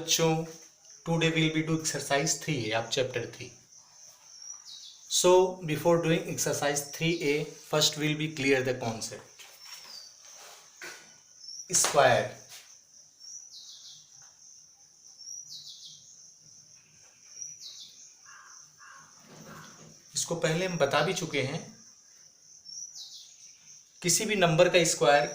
बच्चों, today will be do exercise 3A of chapter 3. So before doing exercise 3A, first we'll be clear the concept. Square. इसको पहले हम बता भी चुके हैं. किसी भी नंबर का स्क्वायर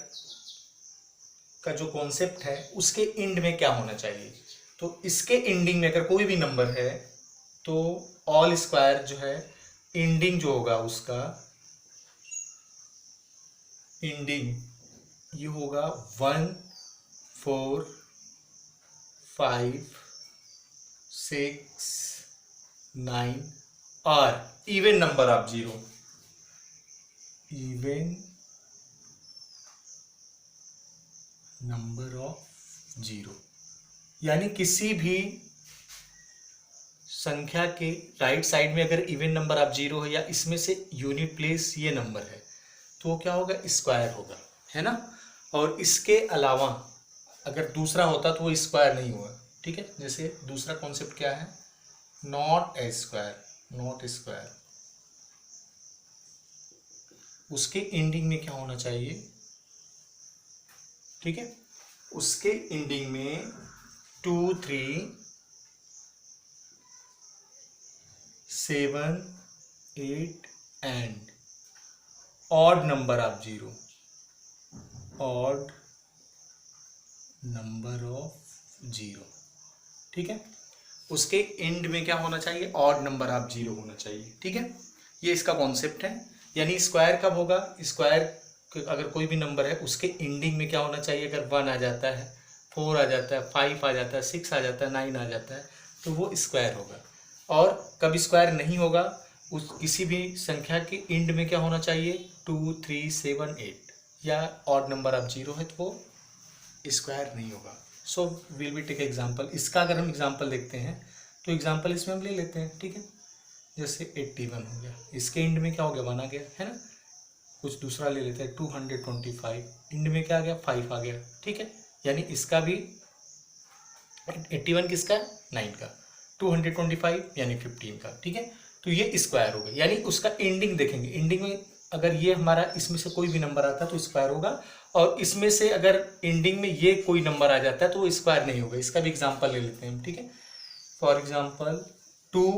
का जो कॉन्सेप्ट है उसके एंड में क्या होना चाहिए. तो इसके एंडिंग में अगर कोई भी नंबर है तो ऑल स्क्वायर जो है एंडिंग जो होगा उसका एंडिंग ये होगा 1 4 5 6 9 और even number of 0. Even number of 0 यानी किसी भी संख्या के राइट साइड में अगर इवन नंबर ऑफ 0 है या इसमें से यूनिट प्लेस ये नंबर है तो वो क्या होगा, स्क्वायर होगा, है ना. और इसके अलावा अगर दूसरा होता तो वो स्क्वायर नहीं हुआ. ठीक है, जैसे दूसरा कॉन्सेप्ट क्या है, not a square. Not square उसके एंडिंग में क्या होना चाहिए. ठीक है, उसके एंडिंग में 2 3 7 8 and odd number of 0. Odd number of 0. ठीक है, उसके एंड में क्या होना चाहिए, ऑड नंबर ऑफ 0 होना चाहिए. ठीक है, ये इसका कॉन्सेप्ट है. यानी स्क्वायर कब होगा, स्क्वायर अगर कोई भी नंबर है उसके एंडिंग में क्या होना चाहिए. अगर 1 आ जाता है, 4 आ जाता है, 5 आ जाता है, 6 आ जाता है, 9 आ जाता है तो वो स्क्वायर होगा. और कब स्क्वायर नहीं होगा, उस किसी भी संख्या के एंड में क्या होना चाहिए, 2 3 7 8 या ऑड नंबर ऑफ 0 है तो वो स्क्वायर नहीं होगा. So will be take example. इसका अगर हम एग्जाम्पल देखते हैं तो एग्जाम्पल इसमें हम ले लेते हैं. ठीक है, जैसे 81 हो गया, इसके एंड में क्या हो गया, 1 आ गया, है ना. कुछ दूसरा ले लेते हैं, 225 एंड में क्या आ गया, 5 आ गया. ठीक है, यानी इसका भी 81 किसका, 9 का, 225 यानी 15 का. ठीक है, तो ये स्क्वायर हो गया. यानी उसका एंडिंग देखेंगे, एंडिंग में अगर ये हमारा इसमें से कोई भी नंबर आता है तो स्क्वायर होगा, और इसमें से अगर एंडिंग में ये कोई नंबर आ जाता है तो वो स्क्वायर नहीं होगा. इसका भी एग्जांपल ले लेते हैं हम. ठीक है, फॉर एग्जांपल 2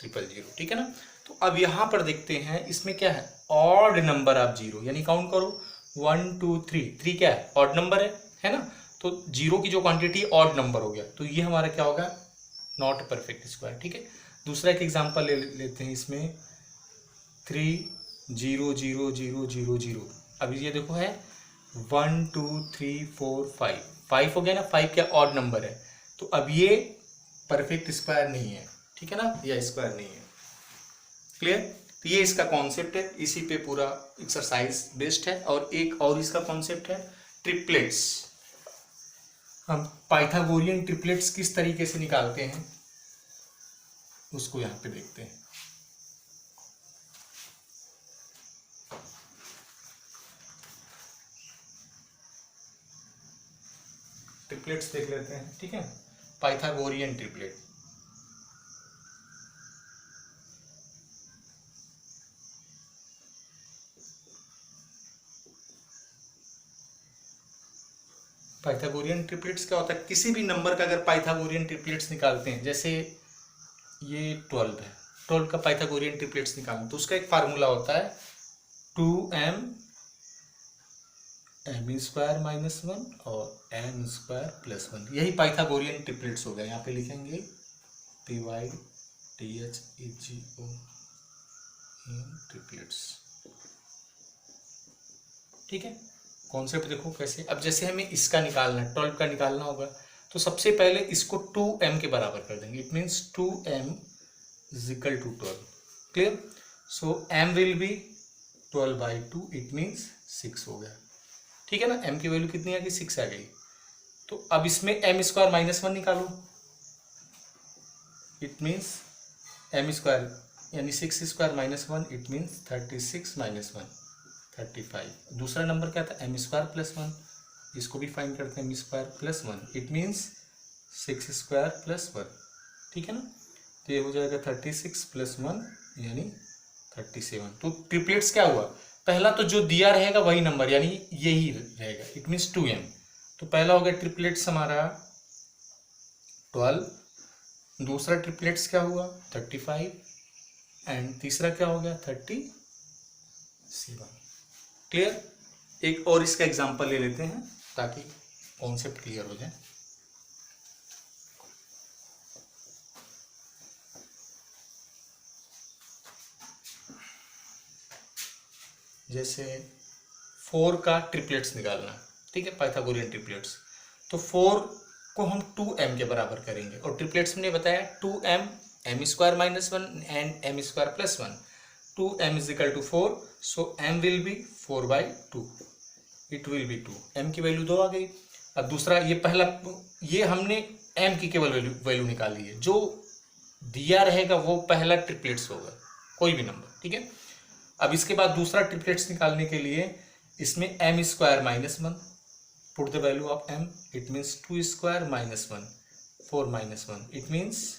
000. ठीक है ना. तो अब यहाँ पर देखते हैं इसमें क्या है, ऑड नंबर ऑफ 0. यानी काउंट करो 1 2 3. 3 क्या है, ऑड नंबर है ना. तो 0 की जो क्वांटिटी ऑड नंबर हो गया तो ये हमारा क्या होगा, नॉट परफेक्ट स्क्वायर. ठीक है, दूसरा एक एग्जांपल ले लेते हैं इसमें 3 0 0 0 0 0. अभी ये देखो है 1 2 3 4 5. 5 हो गया ना, 5 क्या ऑड नंबर है तो अब ये परफेक्ट स्क्वायर नहीं है. ठीक है ना, यह स्क्वायर नहीं है. क्लियर. तो ये इसका कॉन्सेप्ट है, इसी पे पूरा एक्सरसाइज बेस्ड है. और एक और इसका कॉन्सेप्ट है ट्रिपलेट्स. हम पाइथागोरियन ट्रिपलेट्स किस तरीके से निकालते हैं उसको यहाँ पे देखते हैं. ट्रिपलेट्स देख लेते हैं. ठीक है, पाइथागोरियन ट्रिपलेट. पाइथागोरियन ट्रिपलेट्स क्या होता है, किसी भी नंबर का अगर पाइथागोरियन ट्रिपलेट्स निकालते हैं, जैसे ये 12 है, 12 का पाइथागोरियन ट्रिपलेट्स निकालना तो उसका एक फार्मूला होता है 2m m² - 1 और m² + 1. यही पाइथागोरियन ट्रिपलेट्स हो गया. यहाँ पे लिखेंगे PYTHEGO ट्रिपलेट्स. ठीक है, कॉन्सेप्ट देखो कैसे. अब जैसे हमें इसका निकालना है, 12 का निकालना होगा तो सबसे पहले इसको 2m के बराबर कर देंगे. It means 2m = 12. Clear. So m will B 12/2. It means 6 हो गया. ठीक है ना, m की वैल्यू कितनी आ गई, 6 आ गई. तो अब इसमें m² - 1 निकालो. इट मीन्स m² यानी 6² - 1. It means 36 - 1 35. दूसरा नंबर क्या था, m² + 1. इसको भी फाइंड करते हैं, m² plus 1, it means 6² plus 1, ठीक है ना। तो ये हो जाएगा 36 प्लस 1 यानी 37। तो ट्रिपलेट्स क्या हुआ, पहला तो जो दिया रहेगा वही नंबर यानी यही रहेगा, इट मीन्स 2m। तो पहला हो गया ट्रिपलेट्स हमारा 12, दूसरा ट्रिपलेट्स क्या हुआ 35 एंड तीसरा क्या हो गया 37। क्लियर। एक और इसका एग्जांपल ले लेते हैं ताकि कॉन्सेप्ट क्लियर हो जाए। जैसे 4 का ट्रिपलेट्स निकालना, ठीक है, पाइथागोरियन ट्रिपलेट्स। तो 4 को हम 2m के बराबर करेंगे और ट्रिपलेट्स हमने बताया 2m m² minus 1 and m² plus 1। 2m is equal to 4, so m will be 4/2, it will be 2। m की वैल्यू 2 आ गई। अब दूसरा, ये पहला, ये हमने m की केवल वैल्यू निकाली है, जो दिया रहेगा वो पहला ट्रिपलेट्स होगा, कोई भी नंबर, ठीक है। अब इसके बाद दूसरा ट्रिपलेट्स निकालने के लिए इसमें m² minus 1, put the value of m, it means 2² minus 1, 4 minus 1, it means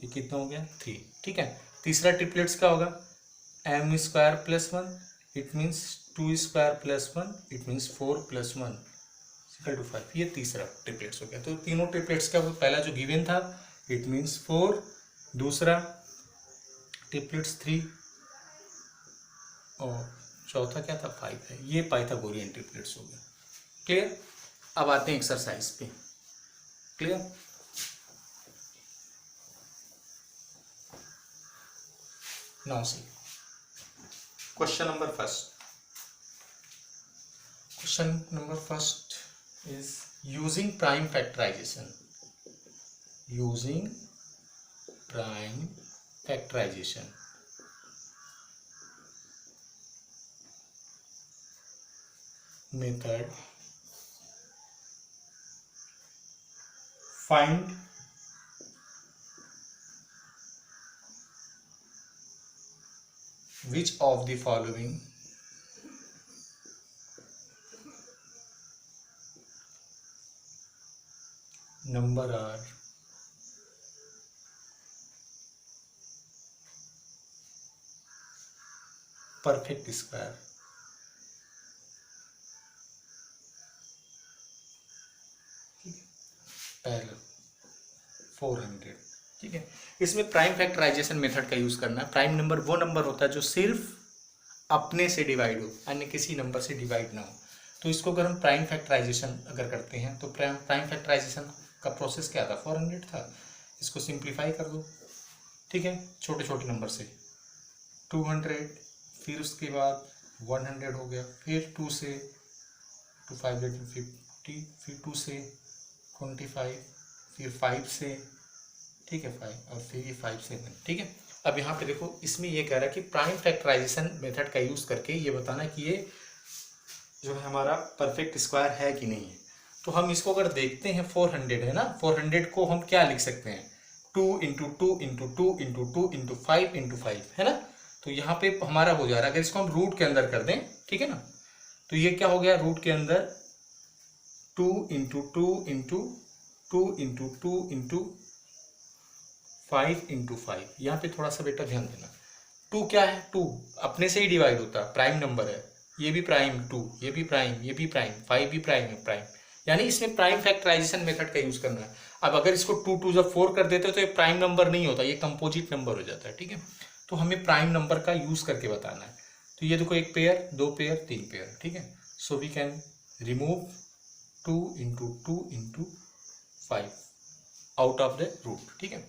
ये कितना हो गया 3, ठीक है। तीसरा ट्रिपलेट्स क्या होगा m² plus 1, it means 2² plus 1, it means 4 plus 1 equal to 5। ये तीसरा ट्रिपलेट्स हो गया। तो तीनों ट्रिपलेट्स का पहला जो गिवन था इट मीन्स 4, दूसरा ट्रिपलेट्स 3 और चौथा क्या था 5 है। ये पाइथागोरियन ट्रिपलेट्स हो गया। क्लियर। अब आते हैं एक्सरसाइज पे। Clear. Now see question number first. Question number first is using prime factorisation. Using prime factorisation method, find which of the following number are perfect square। पहला 400, ठीक है। इसमें प्राइम फैक्टराइजेशन मेथड का use करना है। Prime number वो number होता है जो सिर्फ अपने से डिवाइड हो, अन्य किसी नंबर से डिवाइड ना हो। तो इसको अगर हम प्राइम फैक्टराइजेशन अगर करते हैं तो प्राइम फैक्टराइजेशन का प्रोसेस क्या था 400 था। इसको सिंप्लीफाई कर दो, ठीक है, छोटे छोटे नंबर से 200, फिर उसके बाद 100 हो गया, फिर 2 से 550, फिर 2 से 25, फिर 5 से, ठीक है 5, और फिर ये 5 से 1, ठीक है। अब यहाँ पे देखो इसमें ये कह रहा है कि प्राइम फैक्टराइजेशन मेथड का यूज़ करके ये बताना कि ये जो है हमारा परफेक्ट स्क्वायर है कि नहीं है। तो हम इसको अगर देखते हैं 400 है ना, 400 को हम क्या लिख सकते हैं 2 × 2 × 2 × 2 × 5 × 5 है ना। तो यहाँ पे हमारा हो जा रहा है, अगर इसको हम रूट के अंदर कर दें, ठीक है ना, तो ये क्या हो गया रूट के अंदर 2 × 2 × 2 × 2 × 5 × 5। यहाँ पे थोड़ा सा बेटा ध्यान देना, 2 क्या है 2 अपने से ही डिवाइड होता है, प्राइम नंबर है, ये भी प्राइम 2, ये भी प्राइम, ये भी प्राइम, 5 भी प्राइम है, प्राइम, यानी इसमें प्राइम फैक्टराइजेशन मेथड का यूज करना है। अब अगर इसको 2 2 जब 4 कर देते तो ये प्राइम नंबर नहीं होता, ये कंपोजिट नंबर हो जाता है, ठीक है। तो हमें प्राइम नंबर का यूज करके बताना है। तो ये देखो 1 पेयर, 2 पेयर, 3 पेयर, ठीक है। So we can remove 2 × 2 × 5 out of the root, ठीक है।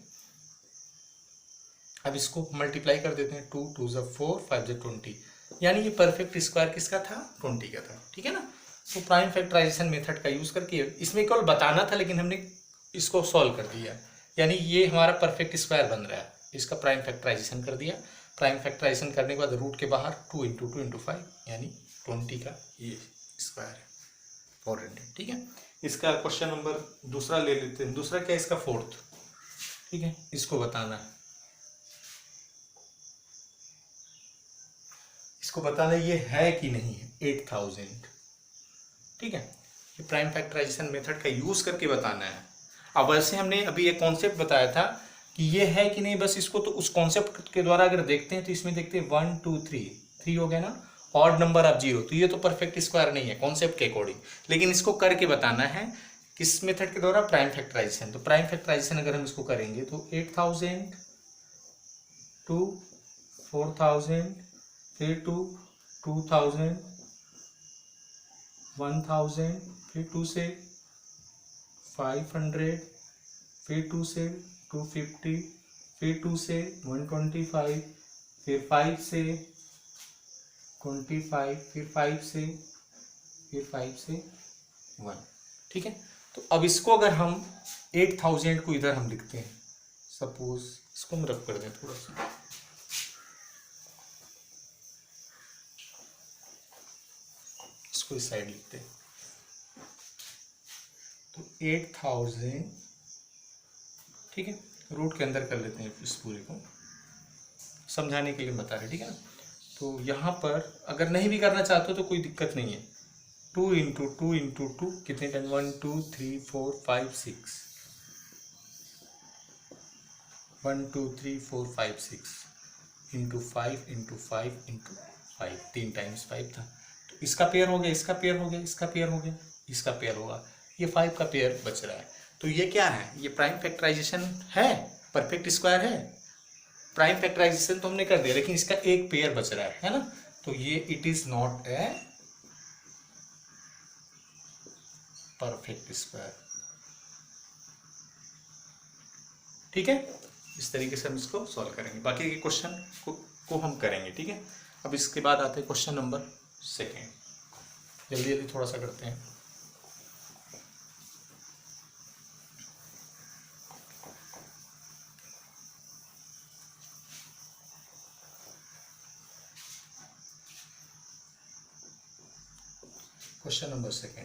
अब इसको मल्टीप्लाई कर देते हैं, 2 2 = 4, 5 = 20, यानी ये परफेक्ट स्क्वायर किसका था 20 का था, ठीक है ना। तो प्राइम फैक्टराइजेशन मेथड का यूज करके इसमें केवल बताना था लेकिन हमने इसको सॉल्व कर दिया, यानी ये हमारा परफेक्ट स्क्वायर बन रहा है, इसका प्राइम फैक्टराइजेशन कर दिया। प्राइम फैक्टराइजेशन करने के बाद रूट के बाहर 2 × 2 × 5 यानी 20 का ये स्क्वायर है 400, ठीक है। इसका क्वेश्चन नंबर दूसरा ले लेते हैं। दूसरा क्या है इसका 4th, ठीक है, इसको बताना है। इसको बताना ये है कि नहीं है 8000, ठीक है, ये प्राइम फैक्टराइजेशन मेथड का यूज करके बताना है। अब वैसे हमने अभी एक कॉन्सेप्ट बताया था कि ये है कि नहीं, बस इसको तो उस कॉन्सेप्ट के द्वारा अगर देखते हैं तो इसमें देखते हैं 1 2 3 हो गया ना, ऑड नंबर ऑफ 0, तो ये तो परफेक्ट स्क्वायर नहीं है कॉन्सेप्ट के अकॉर्डिंग, लेकिन इसको करके बताना है किस मेथड के द्वारा, प्राइम फैक्टराइजेशन। तो प्राइम फैक्टराइजेशन अगर हम इसको करेंगे तो 8000 टू 4000 फिर टू 2000 1000 फिर 2 से 500 फिर 2 से 250 फिर 2 से 125 फिर 5 से 25 फिर 5 से 1। ठीक है, तो अब इसको अगर हम 8000 को इधर हम लिखते हैं, सपोज इसको हम रब कर दें थोड़ा सा, इसको इस साइड लिखते हैं, तो 8000, ठीक है, रूट के अंदर कर लेते हैं इस पूरे को, समझाने के लिए बता रहे, ठीक है ना। तो यहाँ पर अगर नहीं भी करना चाहते हो तो कोई दिक्कत नहीं है, 2 इंटू 2 इंटू 2 कितने time, 1 2 3 4 5 6, 1 2 3 4 5 6 into 5 into 5 into 5, 3 times 5 था, तो इसका पेयर हो गया, इसका पेयर हो गया, इसका पेयर हो गया, इसका पेयर होगा, ये 5 का पेयर बच रहा है। तो ये क्या है, ये प्राइम फैक्टराइजेशन है, परफेक्ट स्क्वायर है, प्राइम फैक्टराइजेशन तो हमने कर दिया, लेकिन इसका एक पेयर बच रहा है ना, तो ये it is not a perfect square. ठीक है, इस तरीके से हम इसको सॉल्व करेंगे, बाकी के क्वेश्चन को हम करेंगे। ठीक है, अब इसके बाद आते हैं क्वेश्चन नंबर 2, जल्दी जल्दी थोड़ा सा करते हैं। Question number 2.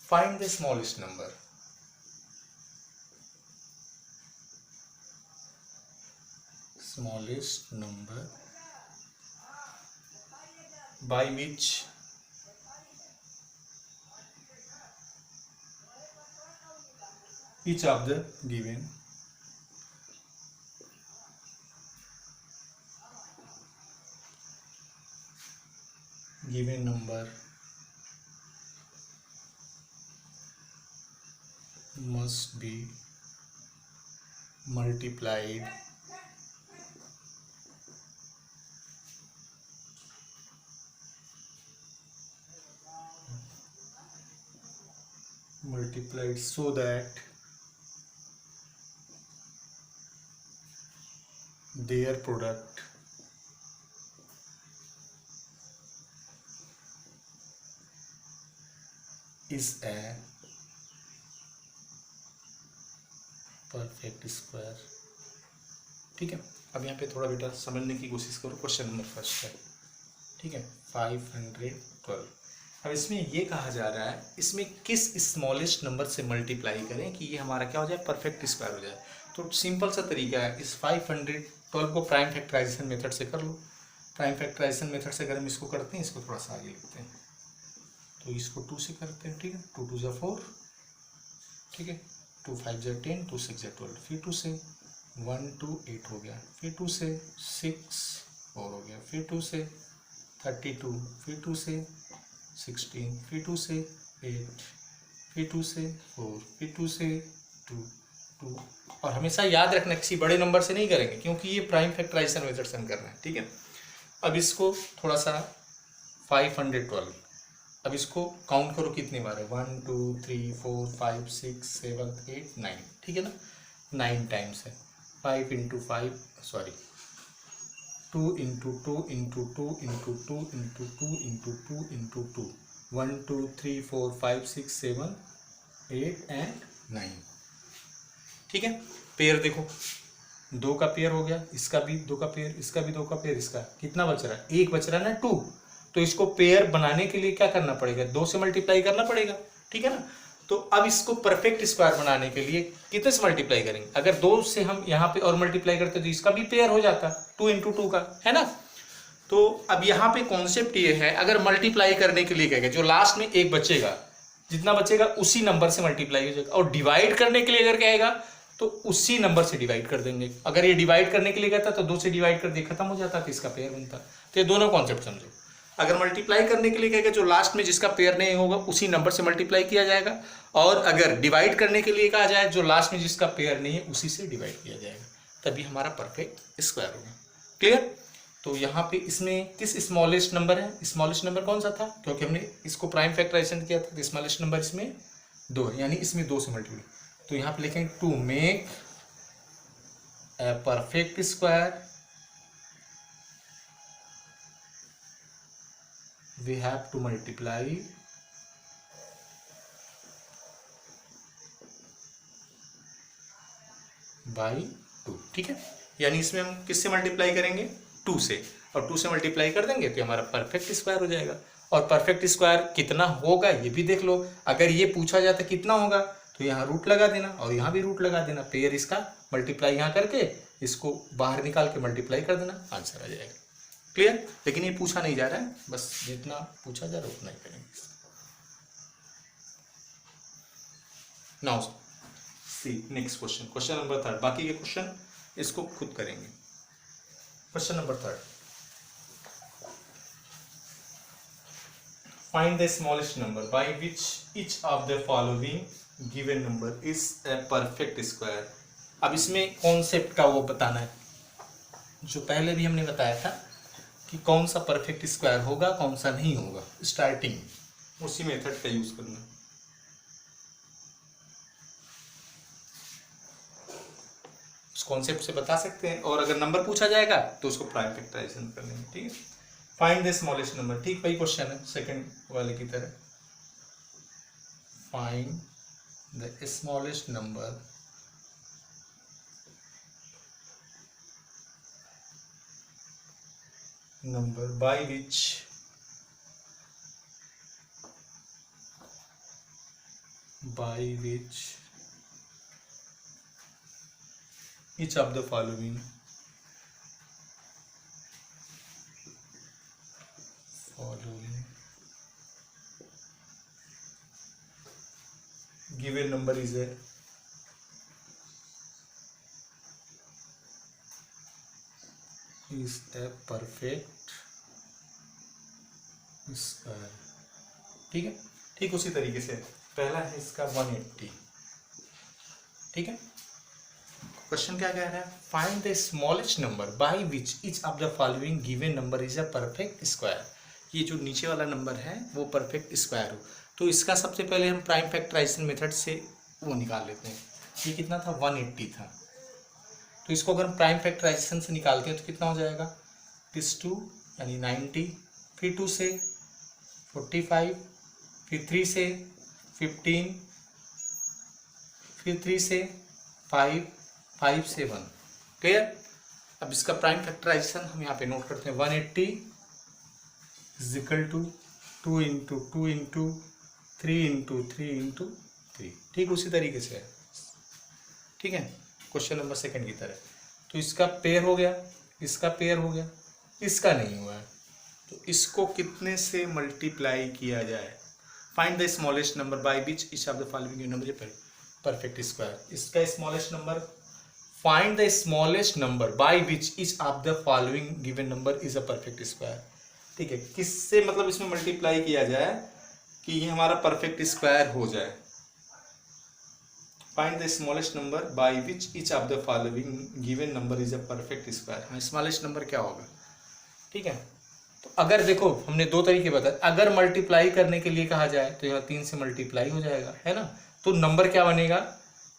Find the smallest number. Smallest number by which each of the given number must be multiplied so that their product is a perfect square. ठीक है, अब यहाँ पे थोड़ा बेटा समझने की कोशिश करो। क्वेश्चन नंबर 1 है, ठीक है, 512। अब इसमें ये कहा जा रहा है, इसमें किस स्मॉलेस्ट नंबर से मल्टीप्लाई करें कि ये हमारा क्या हो जाए, परफेक्ट स्क्वायर हो जाए। तो सिंपल सा तरीका है, इस 512 को प्राइम फैक्टराइजेशन मेथड से कर लो। प्राइम फैक्टराइजेशन मेथड से अगर हम इसको करते हैं, इसको थोड़ा सा आगे लिखते हैं, तो इसको 2 से करते हैं। ठीक है, 2 2 = 4, ठीक है, 2 5 = 10, 2 6 = 12, फिर 2 से 1 2 8 हो गया, फिर 2 से 6 4 हो गया, फिर 2 से 32, फिर 2 से 16, फिर 2 से 8, फिर 2 से 4, फिर 2 से 2 2। और हमेशा याद रखना, किसी बड़े नंबर से नहीं करेंगे, क्योंकि ये प्राइम फैक्टराइजेशन मेथड से हम कर रहे हैं। ठीक है, अब इसको थोड़ा सा 512, अब इसको काउंट करो कितनी बार है, 1 2 3 4 5 6 7 8 9, ठीक है ना, 9 टाइम्स है। 5 × 5 सॉरी 2 × 2 × 2 × 2 × 2 × 2 × 2 1 2 3 4 5 6 7 8 and 9। ठीक है, पेयर देखो, 2 का पेयर हो गया, इसका भी 2 का पेयर, इसका भी 2 का पेयर, इसका कितना बच रहा है, 1 बच रहा है ना, 2। तो इसको पेयर बनाने के लिए क्या करना पड़ेगा, 2 से मल्टीप्लाई करना पड़ेगा। ठीक है ना, तो अब इसको परफेक्ट स्क्वायर बनाने के लिए कितने से मल्टीप्लाई करेंगे, अगर 2 से हम यहाँ पे और मल्टीप्लाई करते तो इसका भी पेयर हो जाता, 2 × 2 का, है ना। तो अब यहाँ पे कॉन्सेप्ट ये है, अगर मल्टीप्लाई करने के लिए कहेगा जो लास्ट में एक बचेगा, जितना बचेगा उसी नंबर से मल्टीप्लाई हो जाएगा, और डिवाइड करने के लिए अगर कहेगा तो उसी नंबर से डिवाइड कर देंगे। अगर ये डिवाइड करने के लिए कहता तो 2 से डिवाइड कर दिया, खत्म हो जाता, तो इसका पेयर बनता। तो ये दोनों कॉन्सेप्ट समझो। अगर मल्टीप्लाई करने के लिए कहेगा जो लास्ट में जिसका पेयर नहीं होगा उसी नंबर से मल्टीप्लाई किया जाएगा, और अगर डिवाइड करने के लिए कहा जाए जो लास्ट में जिसका पेयर नहीं है उसी से डिवाइड किया जाएगा, तभी हमारा परफेक्ट स्क्वायर होगा। क्लियर? तो यहाँ पे इसमें किस स्मॉलेस्ट नंबर है, स्मॉलेस्ट नंबर कौन सा था, क्योंकि हमने इसको प्राइम फैक्टराइजेशन किया था, तो स्मॉलेस्ट नंबर इसमें 2 है, यानी इसमें 2 से मल्टीप्लाई। तो यहाँ पे लिखेंगे to make a perfect square we have to multiply by 2। ठीक है, यानी इसमें हम किससे मल्टीप्लाई करेंगे, 2 से, और 2 से मल्टीप्लाई कर देंगे तो हमारा परफेक्ट स्क्वायर हो जाएगा। और परफेक्ट स्क्वायर कितना होगा ये भी देख लो। अगर ये पूछा जाता कितना होगा तो यहाँ रूट लगा देना और यहाँ भी रूट लगा देना, पेयर इसका मल्टीप्लाई यहाँ करके इसको बाहर निकाल के मल्टीप्लाई कर देना, आंसर आ जाएगा। क्लियर? लेकिन ये पूछा नहीं जा रहा है, बस जितना पूछा जा रहा है उतना ही करेंगे। Now see next question, question number 3। बाकी के क्वेश्चन इसको खुद करेंगे। Question number 3, find the smallest number by which each of the following given number is a perfect square. अब इसमें कॉन्सेप्ट का वो बताना है जो पहले भी हमने बताया था कि कौन सा परफेक्ट स्क्वायर होगा कौन सा नहीं होगा, स्टार्टिंग उसी मेथड का यूज करना। उस कॉन्सेप्ट से बता सकते हैं, और अगर नंबर पूछा जाएगा तो उसको प्राइम फैक्टराइजेशन कर लेंगे। ठीक है, फाइंड द स्मॉलेस्ट नंबर, ठीक वही क्वेश्चन है सेकंड वाले की तरह। Find the smallest number by which each of the following given number is a perfect square. ठीक है, ठीक उसी तरीके से पहला है इसका 180। ठीक है, क्वेश्चन क्या कह रहा है, find the smallest number by which each of the following given number is a perfect square. ये जो नीचे वाला नंबर है वो परफेक्ट स्क्वायर हो, तो इसका सबसे पहले हम प्राइम फैक्टराइजेशन मेथड से वो निकाल लेते हैं। ये कितना था, 180 था, तो इसको अगर हम प्राइम फैक्टराइजेशन से निकालते हैं तो कितना हो जाएगा, इस 2 यानी 90, फिर 2 से 45, फिर 3 से 15, फिर 3 से 5, 5 से 1। क्लियर? अब इसका प्राइम फैक्टराइजेशन हम यहाँ पे नोट करते हैं। 180 is equal to 2 into 2 into 3 into 3 into 3। ठीक उसी तरीके से है। ठीक है, क्वेश्चन नंबर सेकंड की तरह। तो इसका पेयर हो गया, इसका पेयर हो गया, इसका नहीं हुआ है, तो इसको कितने से मल्टीप्लाई किया जाए। Find the smallest number by which each of the following number perfect square. इसका smallest number, find the smallest number by which each of the following given number is a perfect square. ठीक है, किससे मतलब इसमें multiply किया जाए कि ये हमारा परफेक्ट स्क्वायर हो जाए। Find the smallest number by which each of the following given number is a perfect square. Smallest number क्या होगा। ठीक है, तो अगर देखो हमने 2 तरीके बताए, अगर मल्टीप्लाई करने के लिए कहा जाए तो यहाँ 3 से मल्टीप्लाई हो जाएगा, है ना, तो नंबर क्या बनेगा,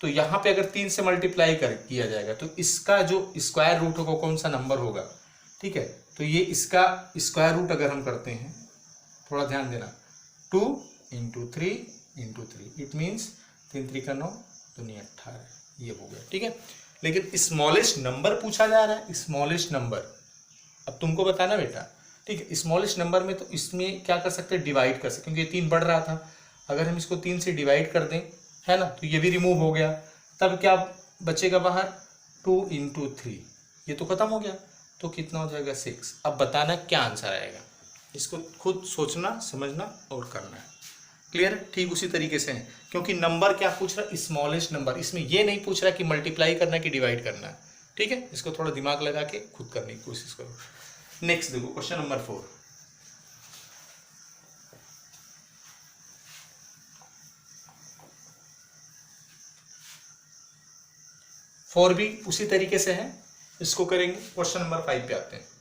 तो यहाँ पे अगर 3 से मल्टीप्लाई किया जाएगा तो इसका जो स्क्वायर रूट होगा कौन सा नंबर होगा। ठीक है, तो ये इसका स्क्वायर रूट अगर हम करते हैं, थोड़ा ध्यान देना, 2 इंटू 3 इंटू 3, इट मीन्स 3 3 का 9 दुनिया 18, ये हो गया। ठीक है, लेकिन स्मॉलेस्ट नंबर पूछा जा रहा है, स्मॉलेस्ट नंबर अब तुमको बताना बेटा। ठीक है, स्मॉलेस्ट नंबर में तो इसमें क्या कर सकते हैं, डिवाइड कर सकते, क्योंकि ये 3 बढ़ रहा था, अगर हम इसको 3 से डिवाइड कर दें, है ना, तो ये भी रिमूव हो गया, तब क्या बचेगा बाहर, 2 इंटू 3, ये तो खत्म हो गया, तो कितना हो जाएगा 6। अब बताना क्या आंसर आएगा, इसको खुद सोचना समझना और करना है। क्लियर? ठीक उसी तरीके से है, क्योंकि नंबर क्या पूछ रहा है, स्मॉलेस्ट नंबर। इसमें ये नहीं पूछ रहा कि मल्टीप्लाई करना है कि डिवाइड करना है। ठीक है, इसको थोड़ा दिमाग लगा के खुद करने की कोशिश करो। नेक्स्ट देखो क्वेश्चन नंबर 4। फोर भी उसी तरीके से है, इसको करेंगे। क्वेश्चन नंबर 5 पे आते हैं।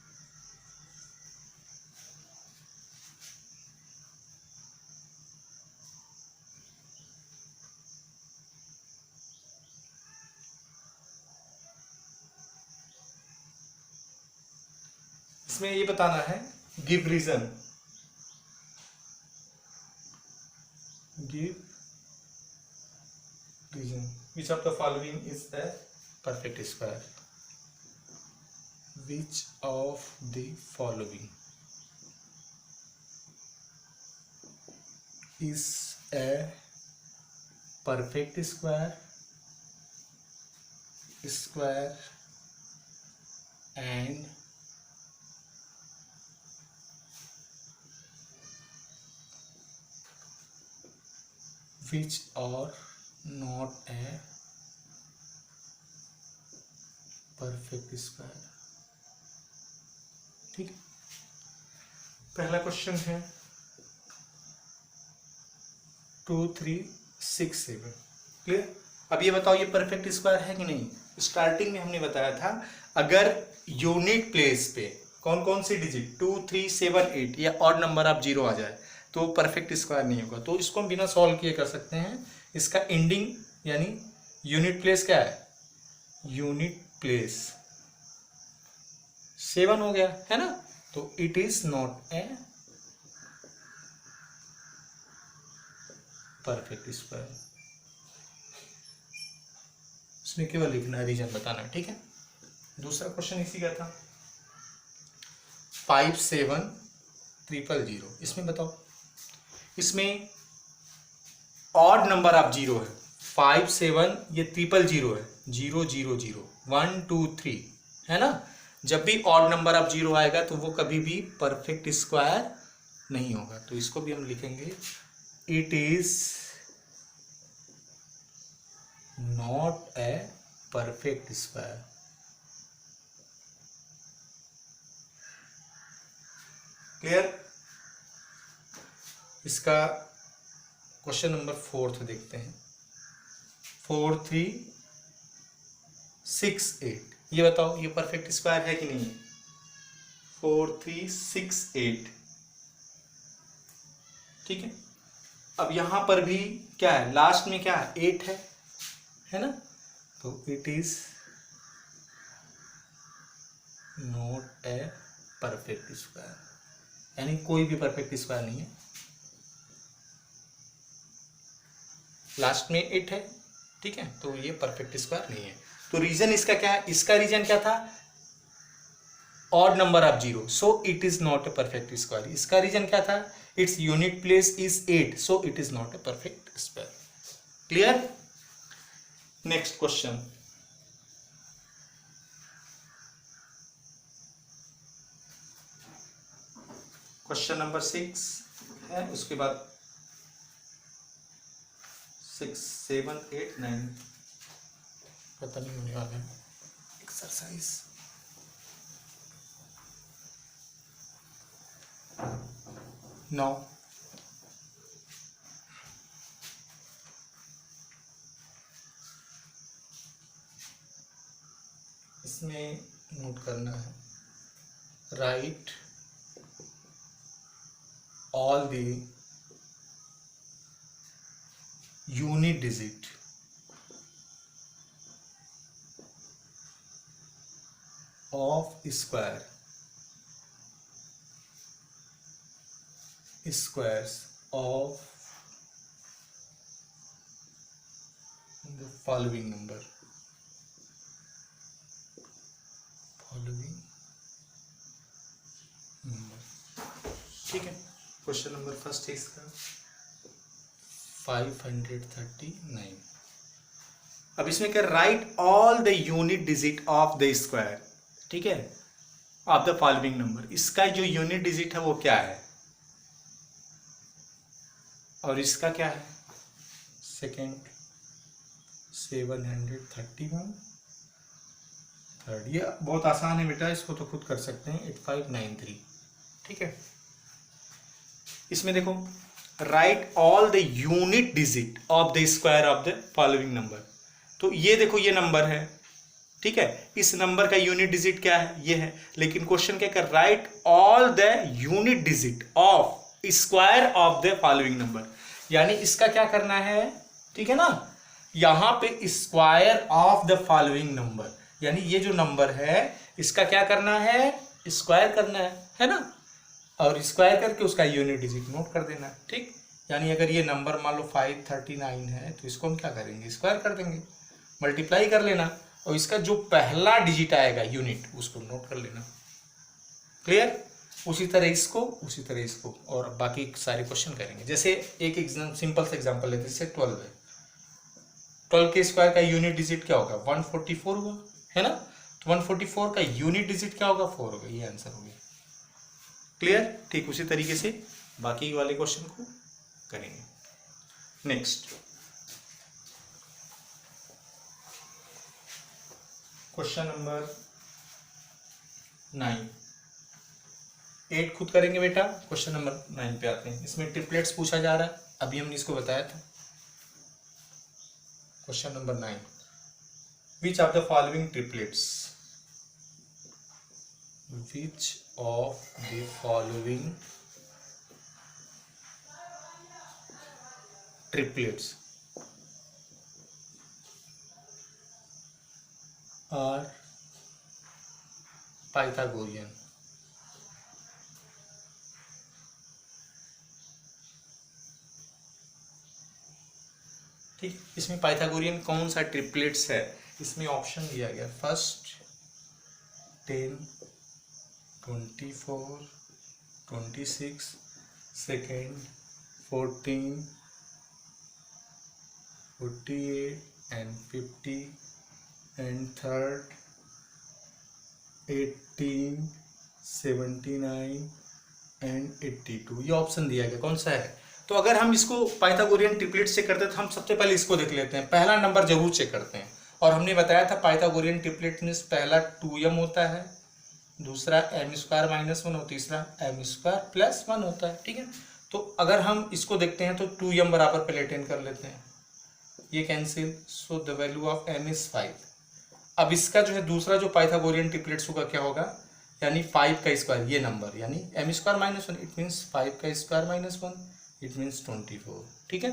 इसमें ये बताना है, give reason, give reason which of the following is the perfect square, which of the following is a perfect square and which are not a perfect square। ठीक है, पहला क्वेश्चन है 2 3 6 7। क्लियर? अब ये बताओ ये परफेक्ट स्क्वायर है कि नहीं। स्टार्टिंग में हमने बताया था अगर यूनिट प्लेस पे कौन कौन सी डिजिट 2 3 7 8 या ऑड नंबर आप 0 आ जाए तो परफेक्ट स्क्वायर नहीं होगा। तो इसको हम बिना सॉल्व किए कर सकते हैं। इसका एंडिंग यानी यूनिट प्लेस क्या है, यूनिट प्लेस 7 हो गया है ना, तो it is not a perfect square. इसमें केवल लिखना है, रीजन बताना है। ठीक है, दूसरा क्वेश्चन इसी का था 5 7 0 0। इसमें बताओ, इसमें ऑड नंबर आप 0 है, 5 7 ये 0 0 है, 0 0 0 1 2 3 है ना। जब भी ऑड नंबर आप 0 आएगा तो वो कभी भी परफेक्ट स्क्वायर नहीं होगा। तो इसको भी हम लिखेंगे it is not a perfect square. Clear? इसका क्वेश्चन नंबर 4 देखते हैं 4 3 6 8। ये बताओ ये परफेक्ट स्क्वायर है कि नहीं। 4 3 6 8। ठीक है, अब यहां पर भी क्या है, लास्ट में क्या है 8 है ना, तो it is not a perfect square, यानी कोई भी परफेक्ट स्क्वायर नहीं है। लास्ट में 8 है, ठीक है, तो ये परफेक्ट स्क्वायर नहीं है। तो रीजन इसका क्या है, इसका रीजन क्या था, odd number of 0, so it is not a perfect square. इसका रीजन क्या था, its unit place is 8, so it is not a perfect square. Clear? Next question question number 6 है, उसके बाद 6 7 8 9 पता नहीं होने वाला है। एक्सरसाइज 9। इसमें नोट करना है, right all the unit digit of squares of the following number। ठीक है, क्वेश्चन नंबर फर्स्ट है इसका 539। अब इसमें क्या, right all the unit digit of the square. ठीक है, ऑफ द फॉलोइंग नंबर, इसका जो यूनिट डिजिट है वो क्या है और इसका क्या है सेकेंड 731 थर्ड। ये बहुत आसान है बेटा, इसको तो खुद कर सकते हैं 8593। ठीक है, इसमें देखो right all the unit digit of the square of the following number. तो ये देखो ये नंबर है, ठीक है, इस नंबर का यूनिट डिजिट क्या है ये है, लेकिन क्वेश्चन क्या कर right all the unit digit of square of the following number, यानी इसका क्या करना है, ठीक है ना, यहां पे square of the following number, यानी ये जो नंबर है इसका क्या करना है, स्क्वायर करना है ना, और स्क्वायर करके उसका यूनिट डिजिट नोट कर देना। ठीक, यानी अगर ये नंबर मान लो 539 है तो इसको हम क्या करेंगे, स्क्वायर कर देंगे, मल्टीप्लाई कर लेना, और इसका जो पहला डिजिट आएगा यूनिट उसको नोट कर लेना। क्लियर, उसी तरह इसको उसी तरह इसको, और बाकी सारे क्वेश्चन करेंगे। जैसे एक एग्जाम सिंपल सा एग्जांपल लेते हैं, जैसे 12 है, 12 के स्क्वायर का यूनिट डिजिट क्या होगा 144 होगा, है ना, तो 144 का यूनिट डिजिट क्या होगा 4 होगा, ये आंसर हो गया। क्लियर, ठीक उसी तरीके से बाकी वाले क्वेश्चन को करेंगे। नेक्स्ट क्वेश्चन नंबर 9, 8 खुद करेंगे बेटा, क्वेश्चन नंबर 9 पे आते हैं। इसमें ट्रिपलेट्स पूछा जा रहा है, अभी हमने इसको बताया था। Question number 9, which of the following triplets, which of the following triplets are Pythagorean. ठीक, इसमें पाइथागोरियन कौन सा ट्रिपलेट्स है, इसमें ऑप्शन दिया गया, first 10, 24, 26, second 14, 48 and 50 and third 18, 79 and 82, ये ऑप्शन दिया गया कौन सा है। तो अगर हम इसको पाइथागोरियन ट्रिपलेट चेक करते हैं तो हम सबसे पहले इसको देख लेते हैं, पहला नंबर जरूर चेक करते हैं। और हमने बताया था पाइथागोरियन ट्रिपलेट में पहला 2m होता है, दूसरा m² - 1 और तीसरा m² + 1 होता है। ठीक है, तो अगर हम इसको देखते हैं तो 2m बराबर पहले 10 कर लेते हैं, ये cancel, so the value of m is 5। अब इसका जो है दूसरा जो पाइथागोरियन ट्रिपलेट्स होगा क्या होगा, यानी 5 का स्क्वायर, ये नंबर यानी m² - 1, इट मीन्स 5 का स्क्वायर - 1, इट मीन्स 24। ठीक है,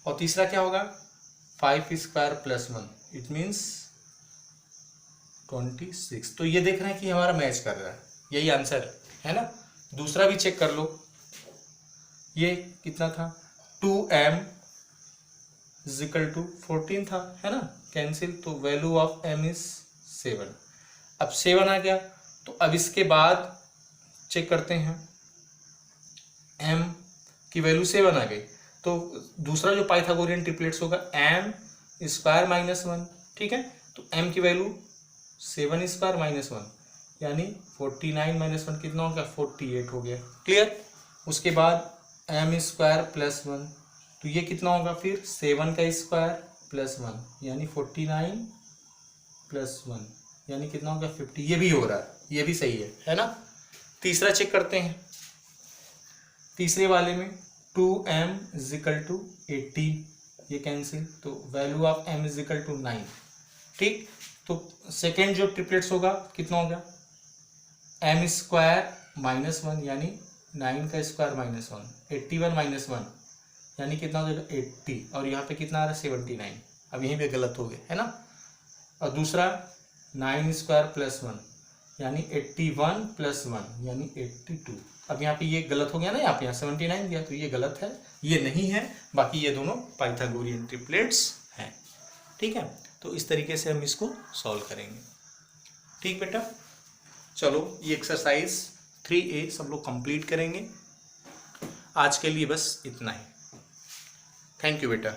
और तीसरा क्या होगा 5² + 1, इट मीन्स 26। तो ये देख रहे हैं कि हमारा मैच कर रहा है, यही आंसर है ना। दूसरा भी चेक कर लो, ये कितना था 2m = 14 था, है ना, कैंसिल, तो वैल्यू ऑफ m इज 7। अब 7 आ गया, तो अब इसके बाद चेक करते हैं, m की वैल्यू 7 आ गई, तो दूसरा जो पाइथागोरियन ट्रिपलेट्स होगा m² - 1। ठीक है, तो m की वैल्यू 7² - 1 यानी 49 - 1 कितना हो गया 48 हो गया। क्लियर, उसके बाद m² + 1, तो ये कितना होगा फिर 7 का स्क्वायर + 1 यानी 49 + 1 यानी कितना होगा 50, ये भी हो रहा है, ये भी सही है ना। तीसरा चेक करते हैं, तीसरे वाले में 2m = 18, ये कैंसिल, तो वैल्यू ऑफ m = 9। ठीक, तो सेकेंड जो ट्रिपलेट्स होगा कितना हो गया m² - 1 यानी 9 का स्क्वायर - 1, 81 - 1 यानी कितना हो जाएगा 80, और यहाँ पे कितना आ रहा है 79, अब यहीं पे गलत हो गए, है ना। और दूसरा 9² + 1 यानी 81 + 1 यानी 82। अब यहाँ पे ये गलत हो गया ना, यहाँ पे 79 दिया, तो ये गलत है, ये नहीं है, बाकी ये दोनों पाइथागोरियन ट्रिपलेट्स हैं। ठीक है, तो इस तरीके से हम इसको सॉल्व करेंगे। ठीक बेटा, चलो ये एक्सरसाइज 3A सब लोग कंप्लीट करेंगे। आज के लिए बस इतना ही। थैंक यू बेटा।